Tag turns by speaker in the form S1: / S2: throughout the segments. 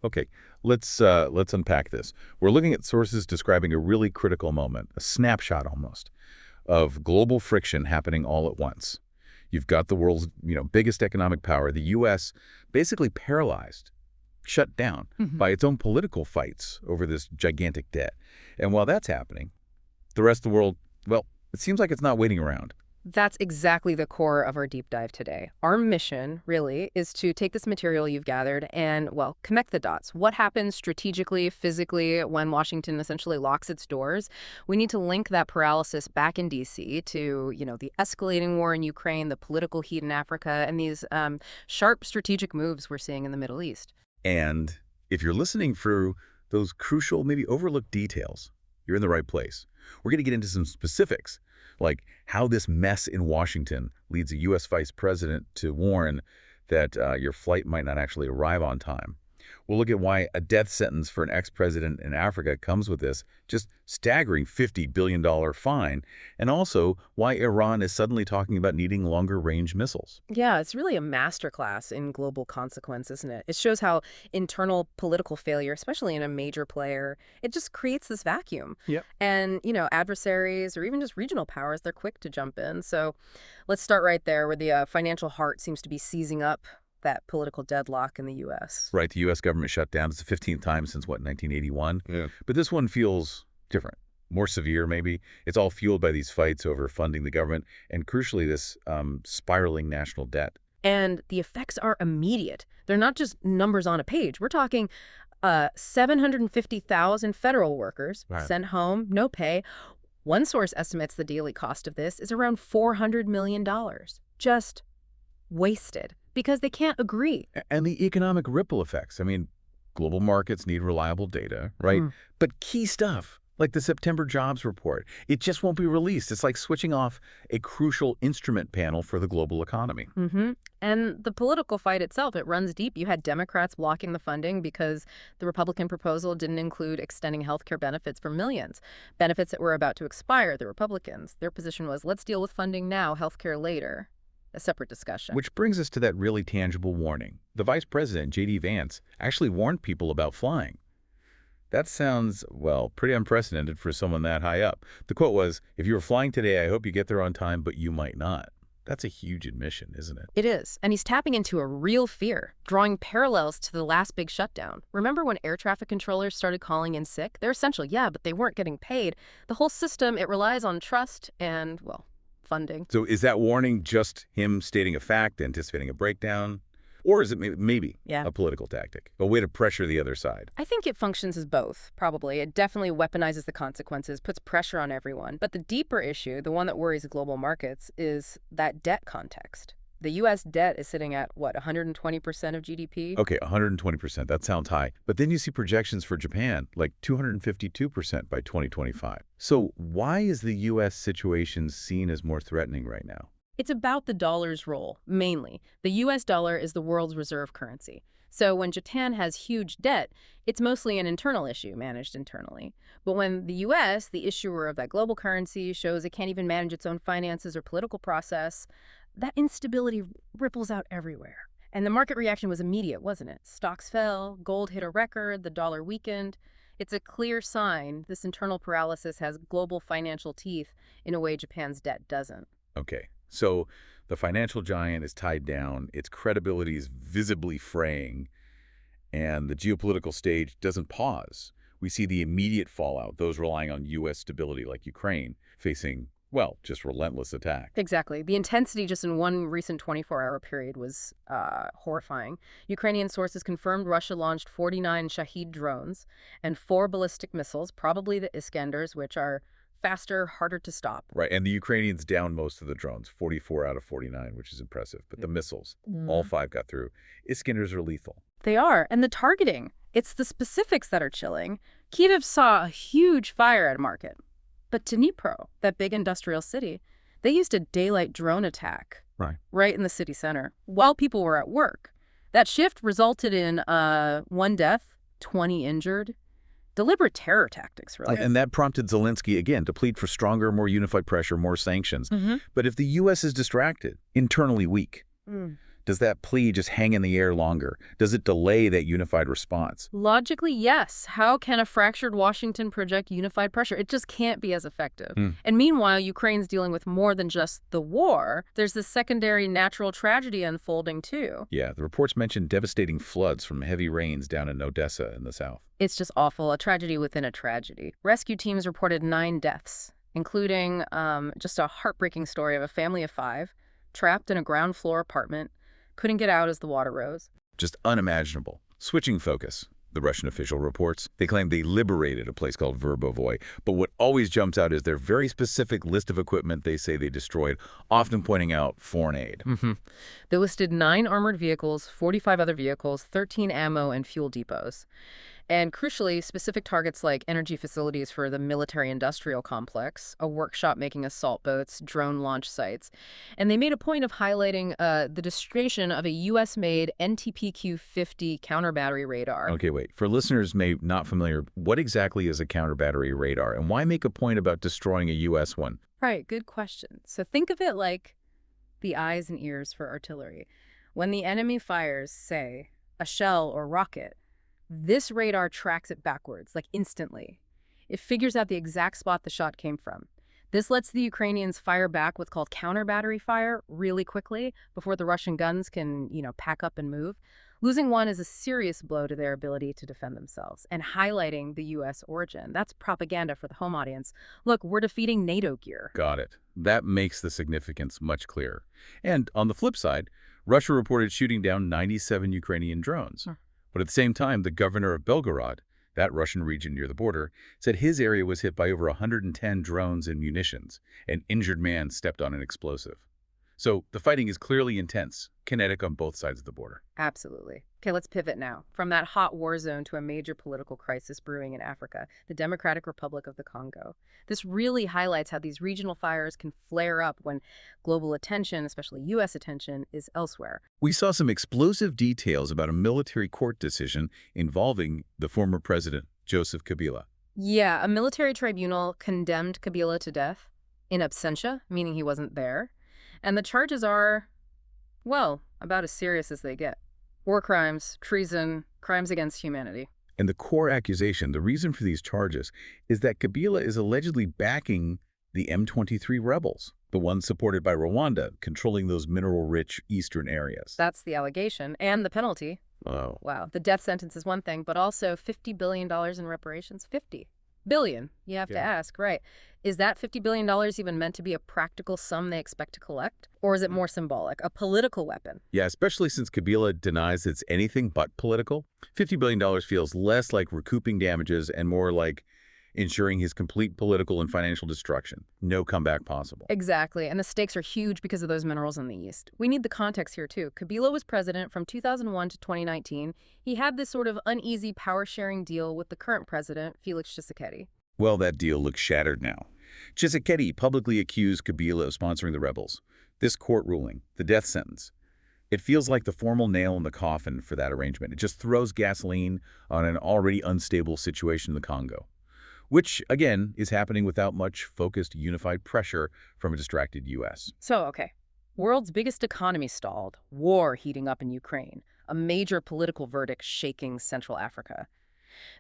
S1: Okay, let's unpack this. We're looking at sources describing a really critical moment, a snapshot almost, of global friction happening all at once. You've got the world's, biggest economic power, the U.S., basically paralyzed, shut down by its own political fights over this gigantic debt. And while that's happening, the rest of the world, well, it seems like it's not waiting around.
S2: That's exactly the core of our deep dive today. Our mission, really, is to take this material you've gathered and, well, connect the dots. What happens strategically, physically, when Washington essentially locks its doors? We need to link that paralysis back in D.C. to, the escalating war in Ukraine, the political heat in Africa, and these sharp strategic moves we're seeing in the Middle East.
S1: And if you're listening for those crucial, maybe overlooked details, you're in the right place. We're going to get into some specifics, like how this mess in Washington leads a U.S. vice president to warn that your flight might not actually arrive on time. We'll look at why a death sentence for an ex-president in Africa comes with this just staggering $50 billion fine, and also why Iran is suddenly talking about needing longer-range missiles.
S2: Yeah, it's really a masterclass in global consequence, isn't it? It shows how internal political failure, especially in a major player, it just creates this vacuum.
S1: Yep.
S2: And, adversaries or even just regional powers, they're quick to jump in. So let's start right there where the financial heart seems to be seizing up that political deadlock in the U.S.
S1: Right, the U.S. government shut down. It's the 15th time since, 1981?
S3: Yeah.
S1: But this one feels different, more severe maybe. It's all fueled by these fights over funding the government and, crucially, this spiraling national debt.
S2: And the effects are immediate. They're not just numbers on a page. We're talking 750,000 federal workers sent home, no pay. One source estimates the daily cost of this is around $400 million. Just wasted. Because they can't agree.
S1: And the economic ripple effects. I mean, global markets need reliable data, right? But key stuff, like the September jobs report, it just won't be released. It's like switching off a crucial instrument panel for the global economy.
S2: And the political fight itself, it runs deep. You had Democrats blocking the funding because the Republican proposal didn't include extending health care benefits for millions, benefits that were about to expire. The Republicans, their position was, let's deal with funding now, health care later. A separate discussion.
S1: Which brings us to that really tangible warning. The vice president, J.D. Vance, actually warned people about flying. That sounds, well, pretty unprecedented for someone that high up. The quote was, "If you were flying today, I hope you get there on time, but you might not." That's a huge admission, isn't it?
S2: It is. And he's tapping into a real fear, drawing parallels to the last big shutdown. Remember when air traffic controllers started calling in sick? They're essential, yeah, but they weren't getting paid. The whole system, it relies on trust and, well, funding.
S1: So is that warning just him stating a fact, anticipating a breakdown? Or is it maybe a political tactic, a way to pressure the other side?
S2: I think it functions as both, probably. It definitely weaponizes the consequences, puts pressure on everyone. But the deeper issue, the one that worries global markets, is that debt context. The U.S. debt is sitting at, 120% of GDP?
S1: Okay, 120%. That sounds high. But then you see projections for Japan, like 252% by 2025. So why is the U.S. situation seen as more threatening right now?
S2: It's about the dollar's role, mainly. The U.S. dollar is the world's reserve currency. So when Japan has huge debt, it's mostly an internal issue managed internally. But when the U.S., the issuer of that global currency, shows it can't even manage its own finances or political process, that instability ripples out everywhere. And the market reaction was immediate, wasn't it? Stocks fell, gold hit a record, the dollar weakened. It's a clear sign this internal paralysis has global financial teeth in a way Japan's debt doesn't.
S1: Okay, so the financial giant is tied down, its credibility is visibly fraying, and the geopolitical stage doesn't pause. We see the immediate fallout, those relying on U.S. stability like Ukraine, facing just relentless attack.
S2: Exactly. The intensity just in one recent 24-hour period was horrifying. Ukrainian sources confirmed Russia launched 49 Shahed drones and 4 ballistic missiles, probably the Iskanders, which are faster, harder to stop.
S1: Right, and the Ukrainians downed most of the drones, 44 out of 49, which is impressive. But the missiles, all 5 got through. Iskanders are lethal.
S2: They are, and the targeting. It's the specifics that are chilling. Kyiv saw a huge fire at a market. But Dnipro, that big industrial city, they used a daylight drone attack right in the city center while people were at work. That shift resulted in 1 death, 20 injured. Deliberate terror tactics, really.
S1: And that prompted Zelensky, again, to plead for stronger, more unified pressure, more sanctions. But if the U.S. is distracted, internally weak, Does that plea just hang in the air longer? Does it delay that unified response?
S2: Logically, yes. How can a fractured Washington project unified pressure? It just can't be as effective.
S1: Hmm.
S2: And meanwhile, Ukraine's dealing with more than just the war. There's this secondary natural tragedy unfolding, too.
S1: Yeah, the reports mention devastating floods from heavy rains down in Odessa in the south.
S2: It's just awful, a tragedy within a tragedy. Rescue teams reported 9 deaths, including just a heartbreaking story of a family of 5 trapped in a ground floor apartment, couldn't get out as the water rose.
S1: Just unimaginable. Switching focus. The Russian official reports, they claim they liberated a place called Verbovoy, but what always jumps out is their very specific list of equipment they say they destroyed, often pointing out foreign aid.
S2: They listed 9 armored vehicles, 45 other vehicles, 13 ammo and fuel depots. And crucially, specific targets like energy facilities for the military-industrial complex, a workshop making assault boats, drone launch sites. And they made a point of highlighting the demonstration of a U.S.-made NTPQ-50 counter-battery radar.
S1: Okay, wait. For listeners may not familiar, what exactly is a counter-battery radar, and why make a point about destroying a U.S. one?
S2: Right, good question. So think of it like the eyes and ears for artillery. When the enemy fires, say, a shell or rocket, this radar tracks it backwards, like instantly. It figures out the exact spot the shot came from. This lets the Ukrainians fire back what's called counter-battery fire really quickly before the Russian guns can, pack up and move. Losing one is a serious blow to their ability to defend themselves and highlighting the U.S. origin. That's propaganda for the home audience. Look, we're defeating NATO gear.
S1: Got it. That makes the significance much clearer. And on the flip side, Russia reported shooting down 97 Ukrainian drones. But at the same time, the governor of Belgorod, that Russian region near the border, said his area was hit by over 110 drones and munitions. An injured man stepped on an explosive. So the fighting is clearly intense, kinetic on both sides of the border.
S2: Absolutely. Okay, let's pivot now from that hot war zone to a major political crisis brewing in Africa, the Democratic Republic of the Congo. This really highlights how these regional fires can flare up when global attention, especially U.S. attention, is elsewhere.
S1: We saw some explosive details about a military court decision involving the former president, Joseph Kabila.
S2: Yeah, a military tribunal condemned Kabila to death in absentia, meaning he wasn't there. And the charges are, well, about as serious as they get. War crimes, treason, crimes against humanity.
S1: And the core accusation, the reason for these charges, is that Kabila is allegedly backing the M23 rebels, the ones supported by Rwanda, controlling those mineral-rich eastern areas.
S2: That's the allegation. And the penalty.
S1: Oh.
S2: Wow. The death sentence is one thing, but also $50 billion in reparations. 50 billion, you have to ask, right? Is that $50 billion even meant to be a practical sum they expect to collect? Or is it more symbolic, a political weapon?
S1: Yeah, especially since Kabila denies it's anything but political. $50 billion feels less like recouping damages and more like ensuring his complete political and financial destruction. No comeback possible.
S2: Exactly, and the stakes are huge because of those minerals in the East. We need the context here, too. Kabila was president from 2001 to 2019. He had this sort of uneasy power-sharing deal with the current president, Felix Tshisekedi.
S1: Well, that deal looks shattered now. Tshisekedi publicly accused Kabila of sponsoring the rebels. This court ruling, the death sentence, it feels like the formal nail in the coffin for that arrangement. It just throws gasoline on an already unstable situation in the Congo, which, again, is happening without much focused, unified pressure from a distracted U.S.
S2: So, okay, world's biggest economy stalled, war heating up in Ukraine, a major political verdict shaking Central Africa.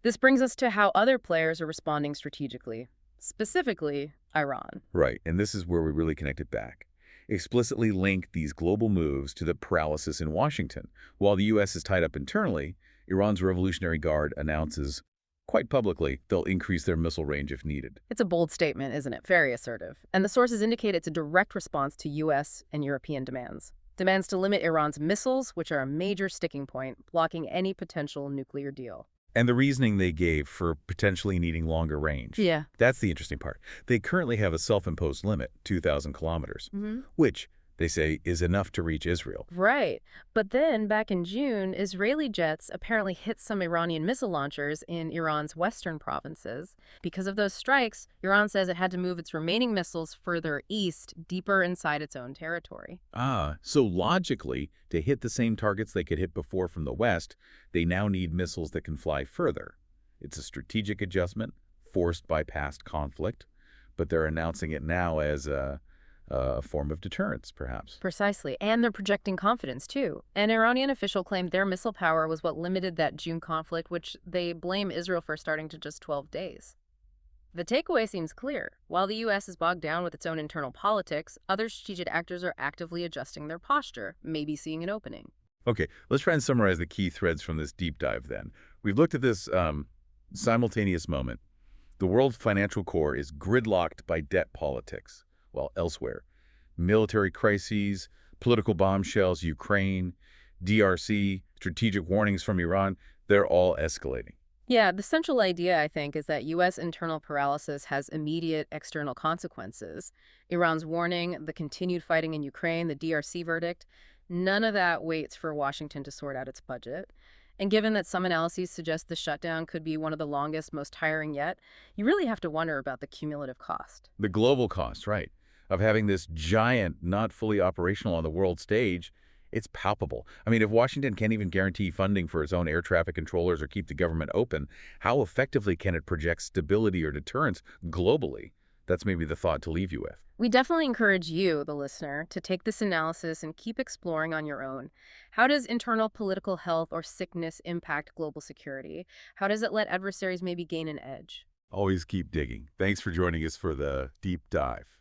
S2: This brings us to how other players are responding strategically, specifically Iran.
S1: Right, and this is where we really connect it back. Explicitly link these global moves to the paralysis in Washington. While the U.S. is tied up internally, Iran's Revolutionary Guard announces quite publicly they'll increase their missile range if needed.
S2: It's a bold statement, isn't it? Very assertive. And the sources indicate it's a direct response to U.S. and European demands. Demands to limit Iran's missiles, which are a major sticking point, blocking any potential nuclear deal.
S1: And the reasoning they gave for potentially needing longer range.
S2: Yeah.
S1: That's the interesting part. They currently have a self-imposed limit, 2,000 kilometers, which they say is enough to reach Israel.
S2: Right. But then, back in June, Israeli jets apparently hit some Iranian missile launchers in Iran's western provinces. Because of those strikes, Iran says it had to move its remaining missiles further east, deeper inside its own territory.
S1: So logically, to hit the same targets they could hit before from the west, they now need missiles that can fly further. It's a strategic adjustment forced by past conflict, but they're announcing it now as A form of deterrence, perhaps.
S2: Precisely. And they're projecting confidence, too. An Iranian official claimed their missile power was what limited that June conflict, which they blame Israel for starting to just 12 days. The takeaway seems clear. While the U.S. is bogged down with its own internal politics, other strategic actors are actively adjusting their posture, maybe seeing an opening.
S1: Okay, let's try and summarize the key threads from this deep dive then. We've looked at this simultaneous moment. The world financial core is gridlocked by debt politics, while elsewhere, military crises, political bombshells, Ukraine, DRC, strategic warnings from Iran, they're all escalating.
S2: Yeah, the central idea, I think, is that U.S. internal paralysis has immediate external consequences. Iran's warning, the continued fighting in Ukraine, the DRC verdict, none of that waits for Washington to sort out its budget. And given that some analyses suggest the shutdown could be one of the longest, most tiring yet, you really have to wonder about the cumulative cost.
S1: The global cost, right, of having this giant, not fully operational on the world stage, it's palpable. I mean, if Washington can't even guarantee funding for its own air traffic controllers or keep the government open, how effectively can it project stability or deterrence globally? That's maybe the thought to leave you with.
S2: We definitely encourage you, the listener, to take this analysis and keep exploring on your own. How does internal political health or sickness impact global security? How does it let adversaries maybe gain an edge?
S1: Always keep digging. Thanks for joining us for the deep dive.